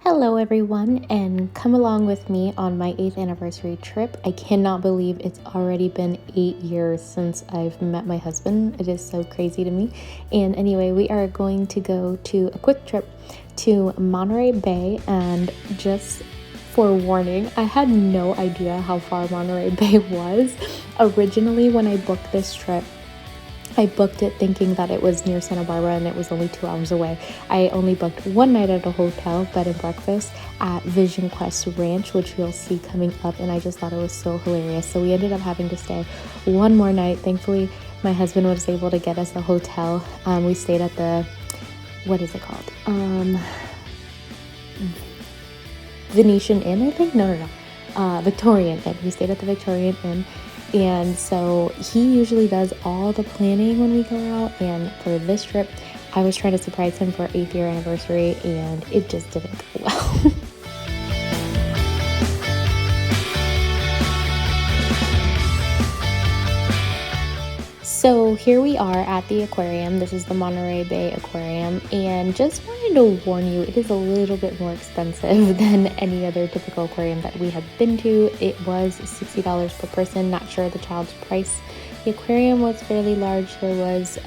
Hello everyone, and come along with me on my 8th anniversary trip. I cannot believe it's already been 8 years since I've met my husband. It is so crazy to me. And anyway, we are going to go to a quick trip to Monterey Bay, and just forewarning, I had no idea how far Monterey Bay was. Originally, when I booked this trip, I booked it thinking that it was near Santa Barbara and it was only 2 hours away. I only booked one night at a hotel, bed and breakfast at Vision Quest Ranch, which you'll see coming up, and I just thought it was so hilarious. So we ended up having to stay one more night. Thankfully, my husband was able to get us a hotel. We stayed at the, what is it called? Venetian Inn, I think? No. Victorian Inn. We stayed at the Victorian Inn. And so he usually does all the planning when we go out, and for this trip I was trying to surprise him for our 8th year anniversary, and it just didn't go well. So here we are at the aquarium. This is the Monterey Bay Aquarium, and just wanted to warn you, it is a little bit more expensive than any other typical aquarium that we have been to. It was $60 per person, not sure the child's price. The aquarium was fairly large. There was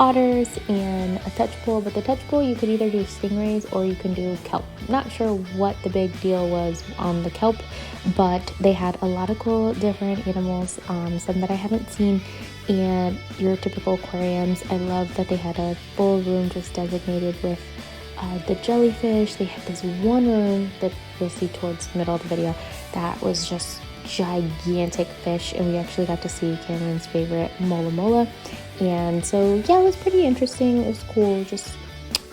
otters and a touch pool, but the touch pool you could either do stingrays or you can do kelp. Not sure what the big deal was on the kelp, but they had a lot of cool different animals, some that I haven't seen, and your typical aquariums. I love that they had a full room just designated with the jellyfish. They had this one room that you'll see towards the middle of the video that was just gigantic fish, and we actually got to see Cameron's favorite mola mola. And so yeah, it was pretty interesting. It was cool, just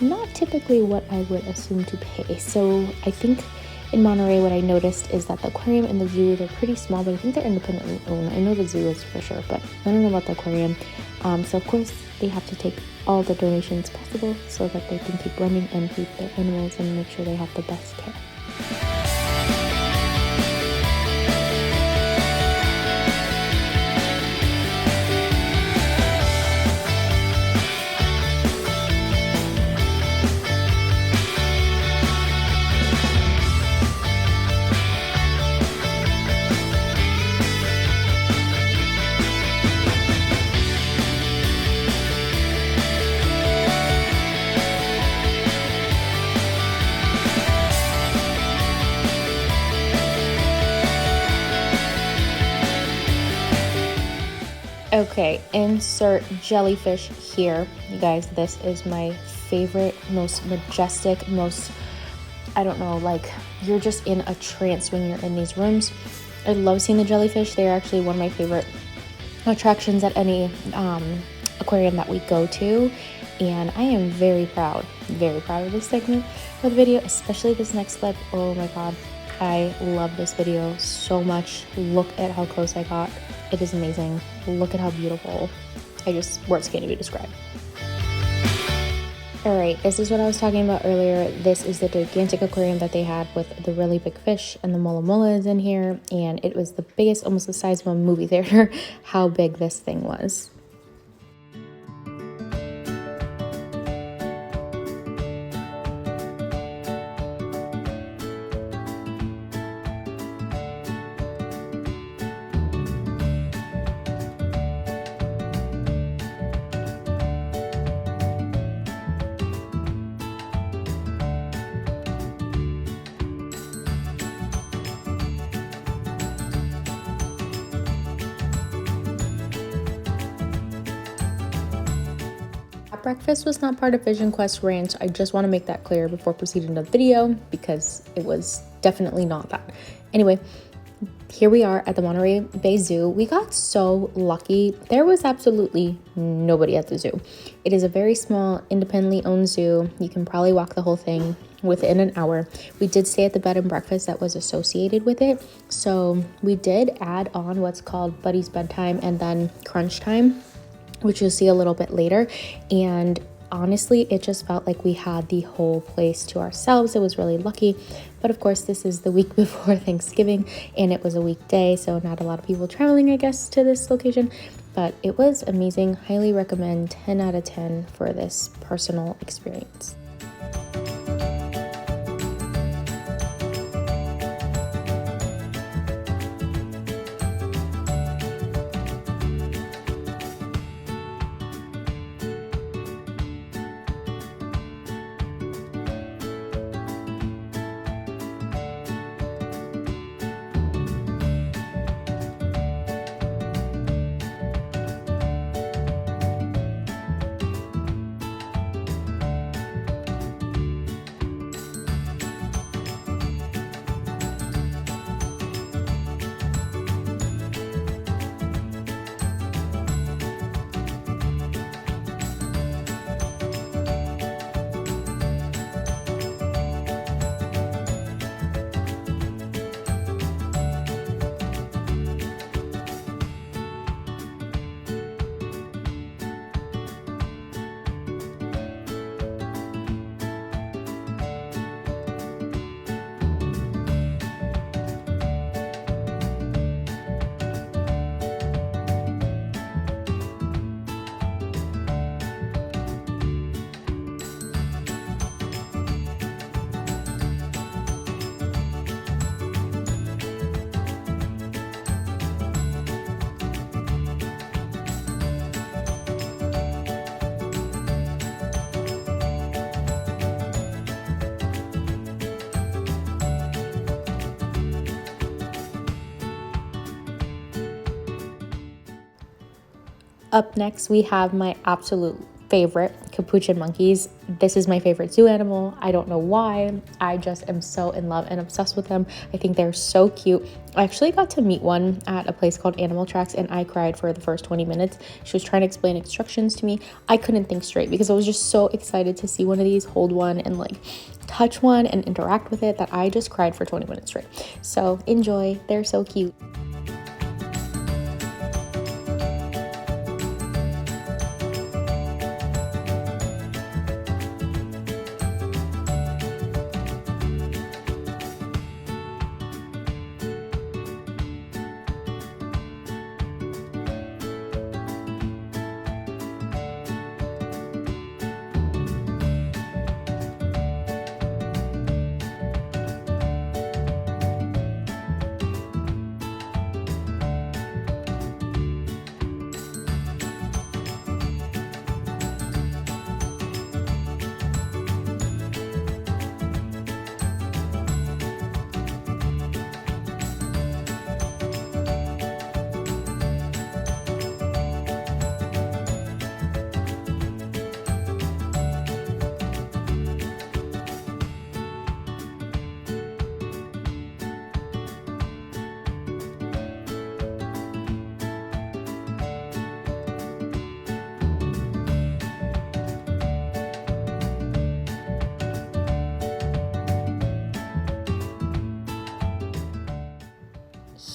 not typically what I would assume to pay. So I think in Monterey, what I noticed is that the aquarium and the zoo, they're pretty small, but I think they're independently owned. I know the zoo is for sure, but I don't know about the aquarium. So of course they have to take all the donations possible so that they can keep running and feed their animals and make sure they have the best care. Okay, insert jellyfish here. You guys, this is my favorite, most majestic, I don't know, like you're just in a trance when you're in these rooms. I love seeing the jellyfish. They're actually one of my favorite attractions at any aquarium that we go to. And I am very proud of this segment of the video, especially this next clip. Oh my God, I love this video so much. Look at how close I got. It is amazing. Look at how beautiful. Words can't even describe. All right, this is what I was talking about earlier. This is the gigantic aquarium that they had with the really big fish, and the mola mola is in here, and it was the biggest, almost the size of a movie theater, how big this thing was. Breakfast was not part of Vision Quest Ranch. I just want to make that clear before proceeding to the video, because it was definitely not that. Anyway, here we are at the Monterey Bay Zoo. We got so lucky. There was absolutely nobody at the zoo. It is a very small, independently owned zoo. You can probably walk the whole thing within an hour. We did stay at the bed and breakfast that was associated with it. So we did add on what's called Buddy's Bedtime and then Crunch Time, which you'll see a little bit later. And honestly, it just felt like we had the whole place to ourselves. It was really lucky. But of course, this is the week before Thanksgiving, and it was a weekday, so not a lot of people traveling, I guess, to this location. But it was amazing. Highly recommend. 10 out of 10 for this personal experience. Up next, we have my absolute favorite, capuchin monkeys. This is my favorite zoo animal. I don't know why. I just am so in love and obsessed with them. I think they're so cute. I actually got to meet one at a place called Animal Tracks, and I cried for the first 20 minutes. She was trying to explain instructions to me. I couldn't think straight because I was just so excited to see one of these, hold one, and like touch one and interact with it that I just cried for 20 minutes straight. So enjoy. They're so cute.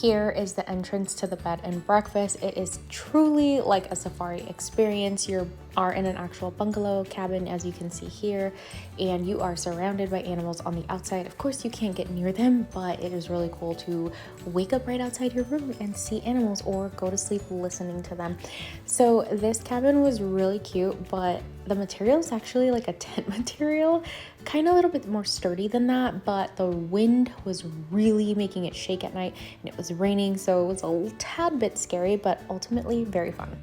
Here is the entrance to the bed and breakfast. It is truly like a safari experience. You are in an actual bungalow cabin, as you can see here, and you are surrounded by animals on the outside. Of course, you can't get near them, but it is really cool to wake up right outside your room and see animals or go to sleep listening to them. So this cabin was really cute, but the material is actually like a tent material, kind of a little bit more sturdy than that, but the wind was really making it shake at night, and it was raining, so it was a tad bit scary, but ultimately very fun.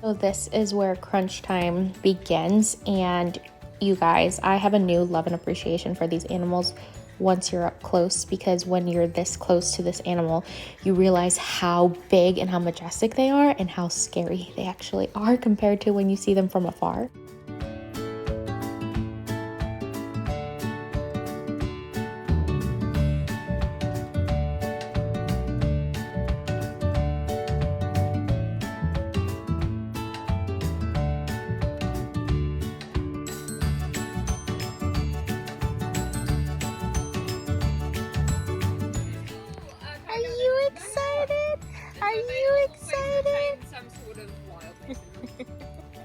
So this is where crunch time begins, and you guys, I have a new love and appreciation for these animals once you're up close, because when you're this close to this animal, you realize how big and how majestic they are and how scary they actually are compared to when you see them from afar. Are you excited? Are you excited?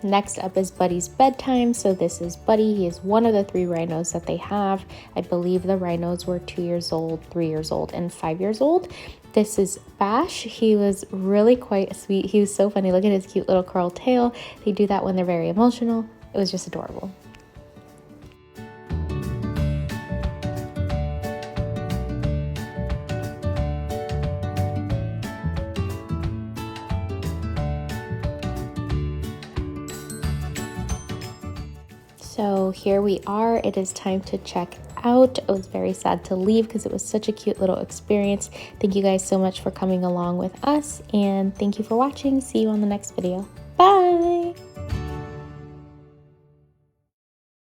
Next up is Buddy's bedtime. So this is Buddy. He is one of the 3 rhinos that they have. I believe the rhinos were 2 years old, 3 years old, and 5 years old. This is Bash. He was really quite sweet. He was so funny. Look at his cute little curl tail. They do that when they're very emotional. It was just adorable. So here we are. It is time to check out. I was very sad to leave because it was such a cute little experience. Thank you guys so much for coming along with us, and thank you for watching. See you on the next video.